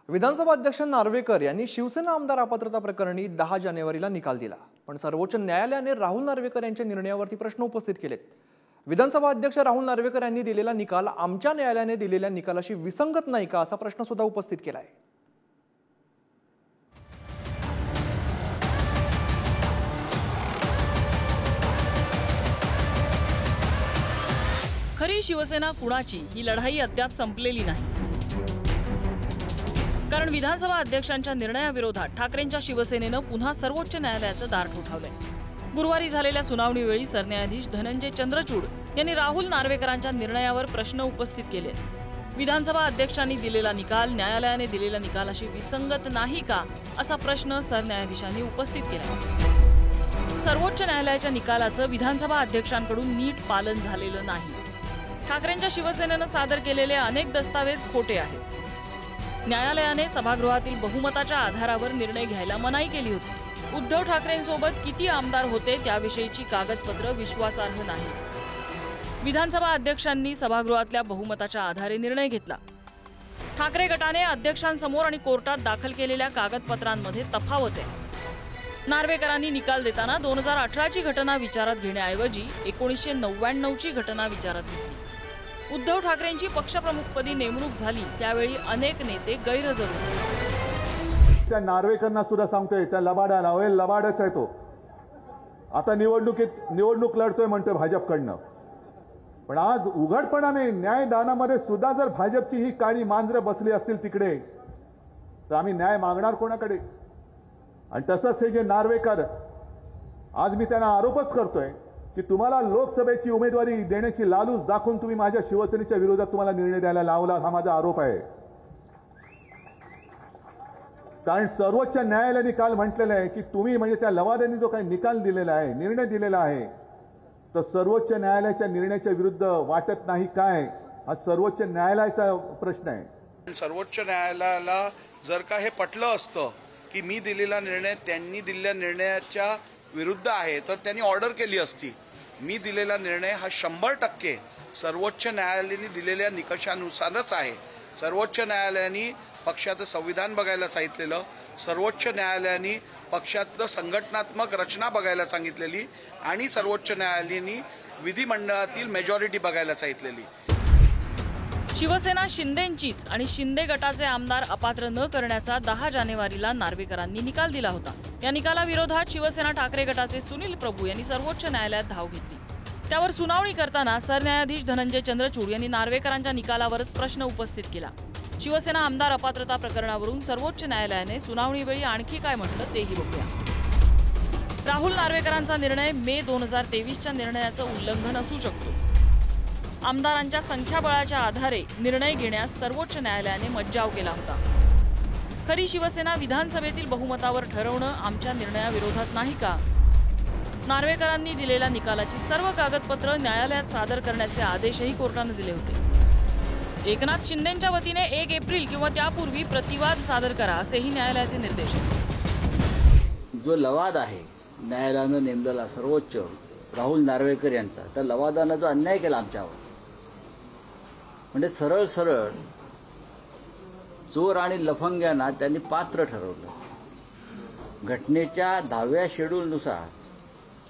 विधानसभा अध्यक्ष नार्वेकर यांनी शिवसेना आमदार अपात्रता प्रकरणी 10 जानेवारीला निकाल दिला, पण सर्वोच्च न्यायालयाने राहुल नार्वेकर यांच्या निर्णयावरती प्रश्न उपस्थित केलेत। विधानसभा अध्यक्ष राहुल नार्वेकर यांनी दिलेला निकाल आमच्या न्यायालयाने दिलेल्या निकालाशी विसंगत नाही का असा प्रश्न सुद्धा उपस्थित केला आहे। खरी शिवसेना कुणाची ही लढाई अद्याप संपलेली नाही, कारण विधानसभा अध्यक्षांच्या निर्णयाविरोधात ठाकरेंच्या शिवसेनेनं पुन्हा सर्वोच्च न्यायालयाचं दार ठोठावलंय। गुरुवारी झालेल्या सुनावणीवेळी सरन्यायाधीश धनंजय चंद्रचूड यांनी राहुल नार्वेकरांच्या निर्णयावर प्रश्न उपस्थित केले। विधानसभा अध्यक्षांनी दिलेला निकाल न्यायालयाने दिलेल्या निकालाशी विसंगत नाही का असा प्रश्न सरन्यायाधीशांनी उपस्थित केला। सर्वोच्च न्यायालयाच्या निकालाचं विधानसभा अध्यक्षांकडून नीट पालन झालेलं नाही। ठाकरेंच्या शिवसेनेनं सादर केलेले अनेक दस्तावेज खोटे आहेत। न्यायालयाने सभागृहातील बहुमताच्या आधारावर निर्णय घ्यायला मनाई केली होती। उद्धव ठाकरेंसोबत किती आमदार होते त्याविषयीची कागदपत्र विश्वासार्ह नाही। विधानसभा अध्यक्षांनी सभागृहातल्या बहुमताच्या आधारे निर्णय घेतला। ठाकरे गटाने अध्यक्षांसमोर आणि कोर्टात दाखल केलेल्या कागदपत्रांमध्ये तफावत आहे। नार्वेकरांनी निकाल देताना 2018ची घटना विचारात घेण्याऐवजी 1999 ची घटना विचारात घेतली। उद्धव ठाकरेंची पक्षप्रमुखपदी नेमणूक झाली त्यावेळी अनेक नेते गैरहजर होते। त्या नार्वेकरांना सुद्धा सांगतोय, त्या लबाडाला होय, लबाडच आहे तो। आता निवडणूक लढतोय म्हणतोय भाजपकडनं, पण आज उघडपणाने न्यायदानामध्ये सुद्धा जर भाजपची ही काळी मांजरं बसली असतील तिकडे, तर आम्ही न्याय मागणार कोणाकडे? आणि तसंच हे जे नार्वेकर, आज मी त्यांना आरोपच करतोय की तुम्हाला लोकसभेची उमेदवारी देण्याची लालूच दाखवून तुम्ही माझ्या शिवसेनेच्या विरोधात तुम्हाला निर्णय द्यायला लावला, हा माझा आरोप आहे। कारण सर्वोच्च न्यायालयाने काल म्हटलेलं आहे की तुम्ही म्हणजे त्या लवाद्यांनी जो काही निकाल दिलेला आहे, निर्णय दिलेला आहे, तर सर्वोच्च न्यायालयाच्या निर्णयाच्या विरुद्ध वाटत नाही काय, हा सर्वोच्च न्यायालयाचा प्रश्न आहे। सर्वोच्च न्यायालयाला जर का हे पटलं असतं की मी दिलेला निर्णय त्यांनी दिलेल्या निर्णयाच्या विरुद्ध आहे, तर त्यांनी ऑर्डर केली असती। मी दिलेला निर्णय हा 100% सर्वोच्च न्यायालयाने दिलेल्या निकषानुसारच आहे। सर्वोच्च न्यायालयाने पक्षाचं संविधान बघायला सांगितलेलं, सर्वोच्च न्यायालयाने पक्षातलं संघटनात्मक रचना बघायला सांगितलेली, आणि सर्वोच्च न्यायालयाने विधिमंडळातील मेजॉरिटी बघायला सांगितलेली। शिवसेना शिंदेंचीच आणि शिंदे गटाचे आमदार अपात्र न करण्याचा 10 जानेवारीला नार्वेकरांनी निकाल दिला होता। या निकालाविरोधात शिवसेना ठाकरे गटाचे सुनील प्रभू यांनी सर्वोच्च न्यायालयात धाव घेतली। त्यावर सुनावणी करताना सरन्यायाधीश धनंजय चंद्रचूड यांनी नार्वेकरांच्या निकालावरच प्रश्न उपस्थित केला। शिवसेना आमदार अपात्रता प्रकरणावरून सर्वोच्च न्यायालयाने सुनावणीवेळी आणखी काय म्हटलं तेही बघूया। राहुल नार्वेकरांचा निर्णय मे 2023च्या निर्णयाचं उल्लंघन असू शकतो। आमदारांच्या संख्याबळाच्या आधारे निर्णय घेण्यास सर्वोच्च न्यायालयाने मज्जाव केला होता। खरी शिवसेना विधानसभेतील बहुमतावर ठरवणं आमच्या निर्णयाविरोधात नाही का? नार्वेकरांनी दिलेल्या निकालाची सर्व कागदपत्र न्यायालयात सादर करण्याचे आदेशही कोर्टाने दिले होते। एकनाथ शिंदेंच्या वतीने 1 एप्रिल किंवा त्यापूर्वी प्रतिवाद सादर करा असेही न्यायालयाचे निर्देश आहेत। जो लवाद आहे न्यायालयाने नेमलेला सर्वोच्च राहुल नार्वेकर यांचा, त्या लवादानं जो अन्याय केला आमच्यावर, म्हणजे सरळ सरळ चोर आणि लफंग्यांना त्यांनी पात्र ठरवलं। घटनेच्या 10व्या शेड्यूलनुसार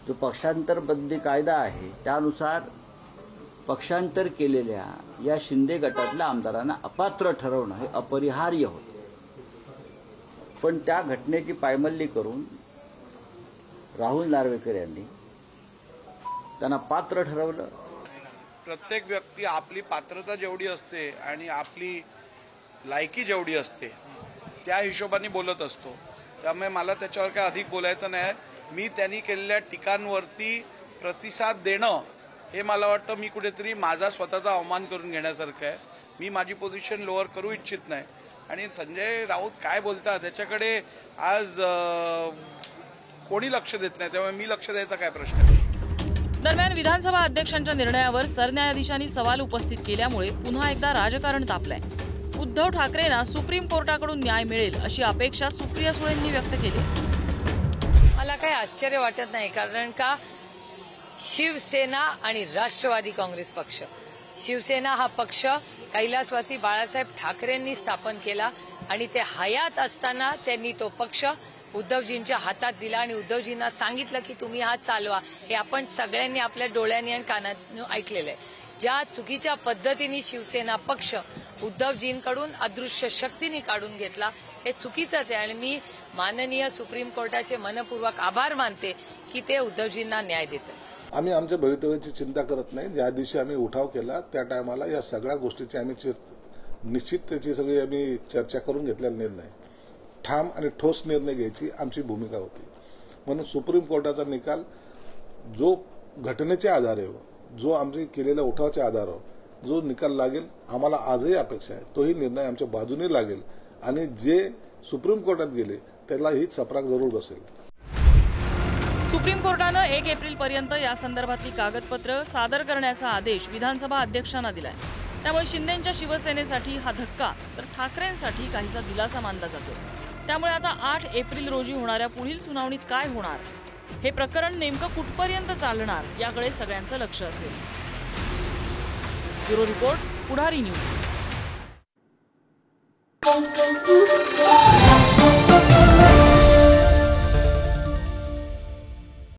जो पक्षांतर बंदी कायदा आहे त्यानुसार पक्षांतर केलेल्या या शिंदे गटातल्या आमदारांना अपात्र ठरवणं हे अपरिहार्य होतं, पण त्या घटनेची पायमल्ली करून राहुल नार्वेकर यांनी त्यांना पात्र ठरवलं। प्रत्येक व्यक्ती आपली पात्रता जेवढी असते आणि आपली लायकी जेवढी असते त्या हिशोबाने बोलत असतो, त्यामुळे मला त्याच्यावर काय अधिक बोलायचं नाही। मी त्यांनी केलेल्या टीकांवरती प्रतिसाद देणं हे मला वाटतं मी कुठेतरी माझा स्वतःचा अवमान करून घेण्यासारखं आहे। मी माझी पोझिशन लोअर करू इच्छित नाही, आणि संजय राऊत काय बोलतात त्याच्याकडे आज कोणी लक्ष देत नाही, त्यामुळे मी लक्ष द्यायचा काय प्रश्न आहे? दरम्यान विधानसभा अध्यक्षांच्या निर्णयावर सरन्यायाधीशांनी सवाल उपस्थित केल्यामुळे पुन्हा एकदा राजकारण तापलंय। उद्धव ठाकरेंना सुप्रीम कोर्टाकडून न्याय मिळेल अशी अपेक्षा सुप्रिया सुळेंनी व्यक्त केली। मला काही आश्चर्य वाटत नाही, कारण का शिवसेना आणि राष्ट्रवादी काँग्रेस पक्ष, शिवसेना हा पक्ष कैलासवासी बाळासाहेब ठाकरेंनी स्थापन केला आणि ते हयात असताना त्यांनी तो पक्ष उद्धवजींच्या हातात दिला आणि उद्धवजींना सांगितलं की तुम्ही हा चालवा. हे आपण सगळ्यांनी आपल्या डोळ्यांनी आणि कानात ऐकलेलं आहे. ज्या चुकीच्या पद्धतीने शिवसेना पक्ष उद्धवजींकडून अदृश्य शक्तीने काढून घेतला हे चुकीचंच आहे आणि मी माननीय सुप्रीम कोर्टाचे मनपूर्वक आभार मानते की ते उद्धवजींना न्याय देतात. आम्ही आमच्या भवितव्याची चिंता करत नाही. ज्या दिवशी आम्ही उठाव केला त्या टायमाला या सगळ्या गोष्टीची आम्ही निश्चित त्याची सगळी आम्ही चर्चा करून घेतलेला निर्णय, ठाम आणि ठोस निर्णय घ्यायची आमची भूमिका होती. म्हणून सुप्रीम कोर्टाचा निकाल जो घटनेच्या आधारे, जो आम्ही केलेल्या उठावाच्या आधारावर जो निकाल लागेल, आम्हाला आजही अपेक्षा आहे तोही निर्णय आमच्या बाजूने लागेल आणि जे सुप्रीम कोर्टात गेले त्याला ही चपराक जरूर बसेल. सुप्रीम कोर्टानं 1 एप्रिलपर्यंत या संदर्भातली कागदपत्र सादर करण्याचा आदेश विधानसभा अध्यक्षांना दिलाय. त्यामुळे शिंदेंच्या शिवसेनेसाठी हा धक्का तर ठाकरेंसाठी काहीसा दिलासा मानला जातो. त्यामुळे आता 8 एप्रिल रोजी होणाऱ्या पुढील सुनावणीत काय होणार, हे प्रकरण नेमकं कुठपर्यंत चालणार याकडे सगळ्यांचं लक्ष असेल. ब्युरो रिपोर्ट, पुढारी न्यूज.